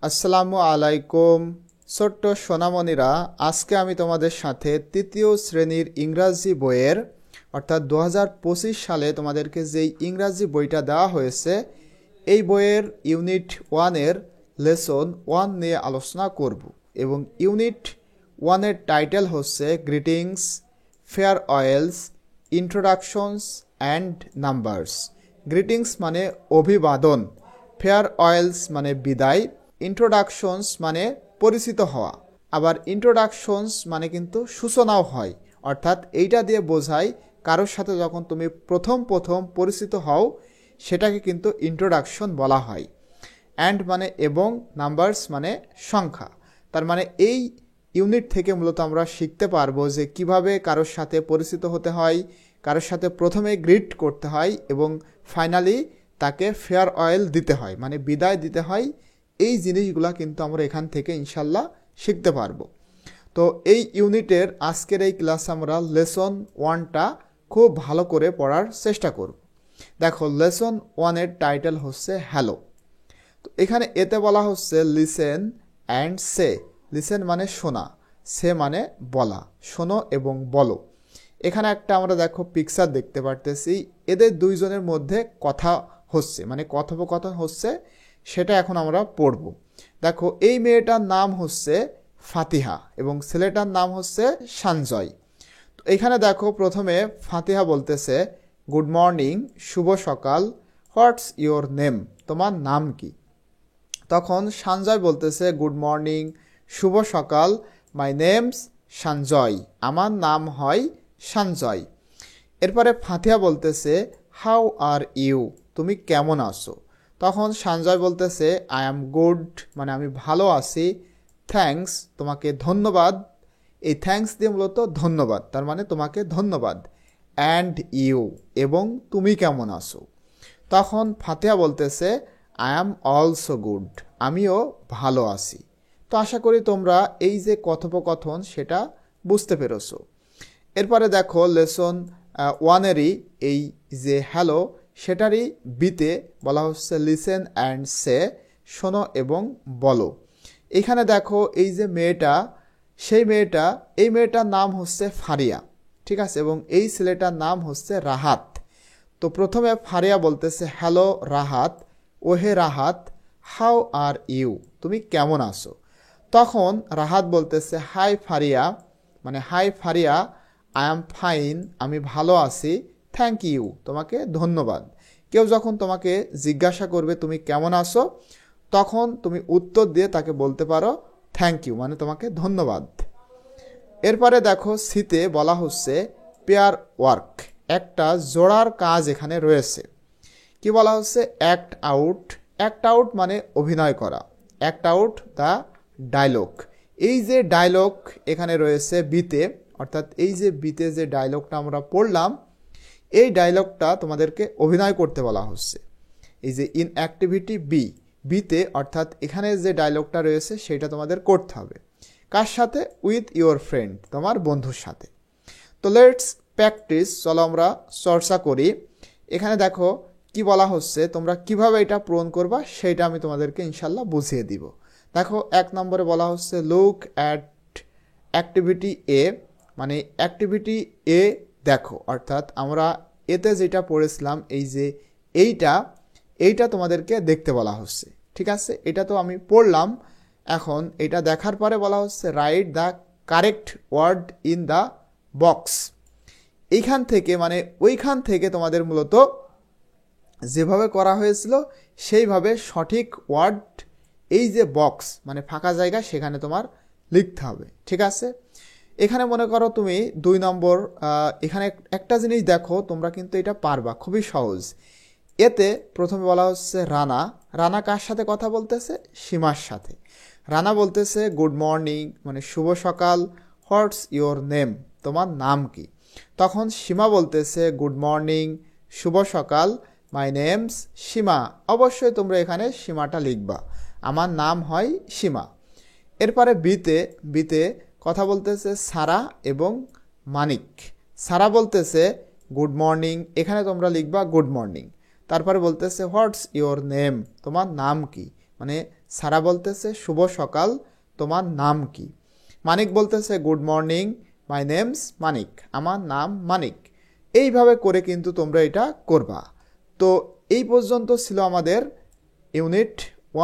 আসসালামু আলাইকুম ছোট্ট সোনামণিরা, আজকে আমি তোমাদের সাথে তৃতীয় শ্রেণীর ইংরাজি বইয়ের অর্থাৎ 2025 সালে তোমাদেরকে যেই ইংরাজি বইটা দেওয়া হয়েছে এই বইয়ের ইউনিট 1-এর লেসন 1 নিয়ে আলোচনা করব। এবং ইউনিট 1-এর টাইটেল হচ্ছে greetings, farewells, introductions and numbers. Greetings মানে অভিবাদন, ফেয়ারওয়েলস মানে বিদায়, ইন্ট্রোডাকশনস মানে পরিচিত হওয়া, আবার ইন্ট্রোডাকশনস মানে কিন্তু সূচনাও হয়, অর্থাৎ এইটা দিয়ে বোঝায় কারোর সাথে যখন তুমি প্রথম পরিচিত হও সেটাকে কিন্তু ইন্ট্রোডাকশন বলা হয়। অ্যান্ড মানে এবং, নাম্বারস মানে সংখ্যা। তার মানে এই ইউনিট থেকে মূলত আমরা শিখতে পারবো যে কিভাবে কারোর সাথে পরিচিত হতে হয়, কারোর সাথে প্রথমে গ্রিট করতে হয় এবং ফাইনালি তাকে ফেয়ারওয়েল দিতে হয়, মানে বিদায় দিতে হয়। এই জিনিসগুলা কিন্তু আমরা এখান থেকে ইনশাল্লাহ শিখতে পারবো। তো এই ইউনিটের আজকের এই ক্লাসে আমরা লেসন 1টা খুব ভালো করে পড়ার চেষ্টা করব। দেখো, লেসন 1-এর টাইটেল হচ্ছে হ্যালো। তো এখানে এতে বলা হচ্ছে লিসেন অ্যান্ড সে। লিসেন মানে শোনা, সে মানে বলা, শোনো এবং বলো। এখানে একটা আমরা দেখো পিকচার দেখতে পারতেছি, এদের দুইজনের মধ্যে কথা হচ্ছে, মানে কথোপকথন হচ্ছে, সেটা এখন আমরা পড়ব। দেখো, এই মেয়েটার নাম হচ্ছে ফাতিহা এবং ছেলেটার নাম হচ্ছে সঞ্জয়। তো এখানে দেখো প্রথমে ফাতিহা বলতেছে গুড মর্নিং, শুভ সকাল, হোয়াটস ইয়োর নেম, তোমার নাম কি? তখন সঞ্জয় বলতেছে গুড মর্নিং, শুভ সকাল, মাই নেমস সঞ্জয়, আমার নাম হয় সঞ্জয়। এরপরে ফাতিহা বলতেছে হাউ আর ইউ, তুমি কেমন আছো? তখন সঞ্জয় বলতেছে আই অ্যাম গুড, মানে আমি ভালো আছি। থ্যাঙ্কস, তোমাকে ধন্যবাদ। এই থ্যাঙ্কস দিয়ে মূলত ধন্যবাদ, তার মানে তোমাকে ধন্যবাদ। অ্যান্ড ইউ, এবং তুমি কেমন আছো? তখন ফাতিহা বলতেছে আই অ্যাম অলসো গুড, আমিও ভালো আছি। তো আশা করি তোমরা এই যে কথোপকথন সেটা বুঝতে পেরেছো। এরপরে দেখো লেসন 1-এরই এই যে হ্যালো সেটারই বিতে বলা হচ্ছে লিসেন অ্যান্ড সে, শোনো এবং বলো। এখানে দেখো এই যে মেয়েটা, সেই মেয়েটা, এই মেয়েটার নাম হচ্ছে ফারিয়া, ঠিক আছে, এবং এই ছেলেটার নাম হচ্ছে রাহাত। তো প্রথমে ফারিয়া বলতেছে হ্যালো রাহাত, ওহে রাহাত, হাউ আর ইউ, তুমি কেমন আছো? তখন রাহাত বলতেছে হাই ফারিয়া, মানে hi Faria, I am fine, আমি ভালো আছি। থ্যাংক ইউ, তোমাকে ধন্যবাদ। কেউ যখন তোমাকে জিজ্ঞাসা করবে তুমি কেমন আছো, তখন তুমি উত্তর দিয়ে তাকে বলতে পারো থ্যাংক ইউ, মানে তোমাকে ধন্যবাদ। এরপরে দেখো সিতে বলা হচ্ছে পেয়ার ওয়ার্ক, একটা জোড়ার কাজ এখানে রয়েছে। কি বলা হচ্ছে অ্যাক্ট আউট। অ্যাক্ট আউট মানে অভিনয় করা, অ্যাক্ট আউট দ্য ডায়লগ। এই যে ডায়লগ এখানে রয়েছে বিতে, অর্থাৎ এই যে বিতে যে ডায়লগটা আমরা পড়লাম, এই ডায়লগটা তোমাদেরকে অভিনয় করতে বলা হচ্ছে। এই যে ইন অ্যাক্টিভিটি বিতে, অর্থাৎ এখানে যে ডায়লগটা রয়েছে সেটা তোমাদের করতে হবে। কার সাথে? উইথ ইওর ফ্রেন্ড, তোমার বন্ধুর সাথে। তো লেটস প্র্যাকটিস, চলো আমরা চর্চা করি। এখানে দেখো কি বলা হচ্ছে, তোমরা কিভাবে এটা পূরণ করবা সেইটা আমি তোমাদেরকে ইনশাল্লাহ বুঝিয়ে দিব। দেখো 1 নম্বরে বলা হচ্ছে লুক অ্যাট অ্যাক্টিভিটি এ, মানে অ্যাক্টিভিটি এ দেখো, অর্থাৎ আমরা এতে যেটা পড়েছিলাম এই যে এইটা তোমাদেরকে দেখতে বলা হচ্ছে, ঠিক আছে। এটা তো আমি পড়লাম, এখন এটা দেখার পরে বলা হচ্ছে write the correct word in the box. এইখান থেকে মানে ওইখান থেকে তোমাদের মূলত যেভাবে করা হয়েছিল সেইভাবে সঠিক ওয়ার্ড, এই যে বক্স মানে ফাঁকা জায়গা, সেখানে তোমার লিখতে হবে, ঠিক আছে। এখানে মনে করো তুমি 2 নম্বর, এখানে একটা জিনিস দেখো, তোমরা কিন্তু এটা পারবা, খুবই সহজ। এতে প্রথমে বলা হচ্ছে রানা। রানা কার সাথে কথা বলতেছে? সীমার সাথে। রানা বলতেছে গুড মর্নিং, মানে শুভ সকাল, হোয়াটস ইয়োর নেম, তোমার নাম কি? তখন সীমা বলতেছে গুড মর্নিং, শুভ সকাল, মাই নেমস সীমা। অবশ্যই তোমরা এখানে সীমাটা লিখবা, আমার নাম হয় সীমা। এরপরে বিতে কথা বলতেছে সারা এবং মানিক। সারা বলতেছে গুড মর্নিং, এখানে তোমরা লিখবা গুড মর্নিং। তারপরে বলতেছে হোয়াটস ইয়োর নেম, তোমার নাম কি? মানে সারা বলতেছে শুভ সকাল, তোমার নাম কি? মানিক বলতেছে গুড মর্নিং, মাই নেমস মানিক, আমার নাম মানিক। এইভাবে করে কিন্তু তোমরা এটা করবা। তো এই পর্যন্ত ছিল আমাদের ইউনিট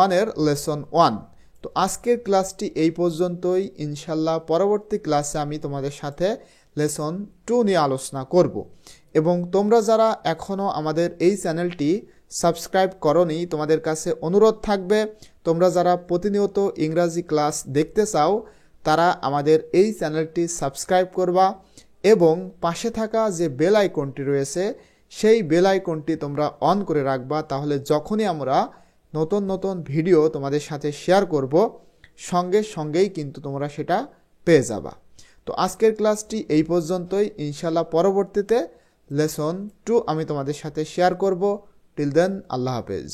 1-এর লেসন 1। তো আজকের ক্লাসটি এই পর্যন্তই। ইনশাল্লাহ পরবর্তী ক্লাসে আমি তোমাদের সাথে লেসন 2 নিয়ে আলোচনা করব। এবং তোমরা যারা এখনও আমাদের এই চ্যানেলটি সাবস্ক্রাইব করোনি, তোমাদের কাছে অনুরোধ থাকবে, তোমরা যারা প্রতিনিয়ত ইংরাজি ক্লাস দেখতে চাও তারা আমাদের এই চ্যানেলটি সাবস্ক্রাইব করবা এবং পাশে থাকা যে বেল আইকনটি রয়েছে সেই বেল আইকনটি তোমরা অন করে রাখবা। তাহলে যখনই আমরা নতুন নতুন ভিডিও তোমাদের সাথে শেয়ার করব সঙ্গে সঙ্গেই কিন্তু তোমরা সেটা পেয়ে যাবা। তো আজকের ক্লাসটি এই পর্যন্তই। ইনশাল্লাহ পরবর্তীতে লেসন 2 আমি তোমাদের সাথে শেয়ার করব। টিল দেন আল্লাহ হাফেজ।